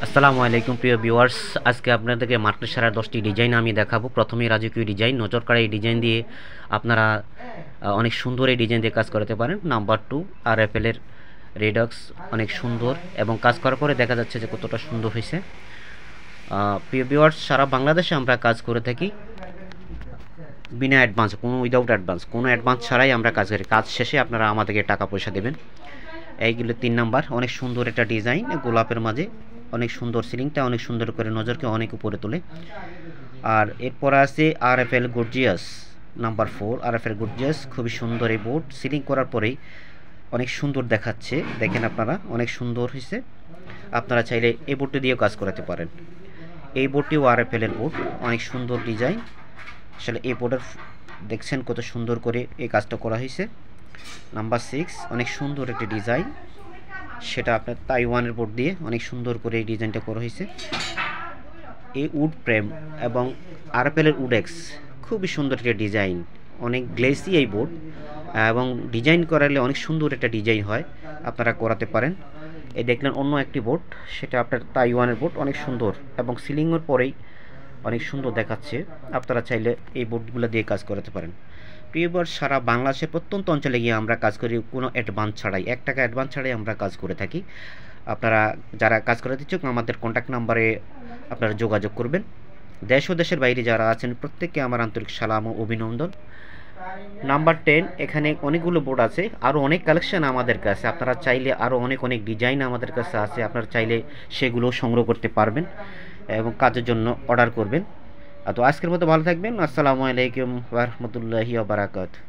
আসসালামু আলাইকুম প্রিয় ভিউয়ার্স, আজকে আপনাদেরকে মার্কেট সেরা 10টি ডিজাইন আমি দেখাবো। প্রথমেই রাজকীয় ডিজাইন, নজর কাড়া এই ডিজাইন দিয়ে আপনারা অনেক সুন্দর এই ডিজাইন দিয়ে কাজ করতে পারেন। নাম্বার 2 RFL এর রেডক্স অনেক সুন্দর এবং কাজ করার পরে দেখা যাচ্ছে যে কতটা সুন্দর হয়েছে। প্রিয় ভিউয়ার্স, সারা বাংলাদেশে আমরা কাজ করে থাকি বিনা অ্যাডভান্স, উইদাউট অ্যাডভান্স, কোনো অ্যাডভান্স ছাড়াই আমরা কাজ করি। কাজ শেষে আপনারা আমাদেরকে টাকা পয়সা দেবেন। এইগুলো 3 নাম্বার, অনেক সুন্দর একটা ডিজাইন, গোলাপের মাঝে অনেক সুন্দর, সিলিংটা অনেক সুন্দর করে নজরকে অনেক উপরে তোলে। আর এরপর আছে RFL gorgeous number 4, RFL gorgeous খুবই সুন্দর এই বোর্ড, সিলিং করার পরেই অনেক সুন্দর দেখাচ্ছে। দেখেন আপনারা, অনেক সুন্দর হয়েছে। আপনারা চাইলে এই বোর্ডটি দিয়েও কাজ করাতে পারেন। এই বোর্ডটিও RFL এর বোর্ড, অনেক সুন্দর ডিজাইন। আসলে এই বোর্ডের দেখছেন কত সুন্দর করে এই কাজটা করা হয়েছে। নাম্বার 6, অনেক সুন্দর একটি ডিজাইন, সেটা আপনার তাইওয়ানের বোর্ড দিয়ে অনেক সুন্দর করে এই ডিজাইনটা করা হয়েছে। এই উড ফ্রেম এবং RFL এর উডেক্স খুবই সুন্দর একটা ডিজাইন, অনেক গ্লেসি এই বোর্ড এবং ডিজাইন করালে অনেক সুন্দর একটা ডিজাইন হয়, আপনারা করাতে পারেন। এই দেখলেন অন্য একটি বোর্ড, সেটা আপনার তাইওয়ানের বোর্ড, অনেক সুন্দর এবং সিলিংয়ের পরেই অনেক সুন্দর দেখাচ্ছে। আপনারা চাইলে এই বোর্ডগুলো দিয়ে কাজ করাতে পারেন। প্রিয়বার, সারা বাংলাদেশের প্রত্যন্ত অঞ্চলে গিয়ে আমরা কাজ করি কোনো অ্যাডভান্স ছাড়াই, 1 টাকা অ্যাডভান্স ছাড়াই আমরা কাজ করে থাকি। আপনারা যারা কাজ করাতে ইচ্ছুক আমাদের কন্ট্যাক্ট নাম্বারে আপনারা যোগাযোগ করবেন। দেশ ও দেশের বাইরে যারা আছেন প্রত্যেককে আমার আন্তরিক সালাম ও অভিনন্দন। নাম্বার 10, এখানে অনেকগুলো বোর্ড আছে, আরও অনেক কালেকশন আমাদের কাছে। আপনারা চাইলে আরও অনেক ডিজাইন আমাদের কাছে আছে, আপনারা চাইলে সেগুলো সংগ্রহ করতে পারবেন এবং কাজের জন্য অর্ডার করবেন। তো আজকের মতো ভালো থাকবেন। আসসালামু আলাইকুম ওয়া রাহমাতুল্লাহি ওয়া বারাকাতুহু।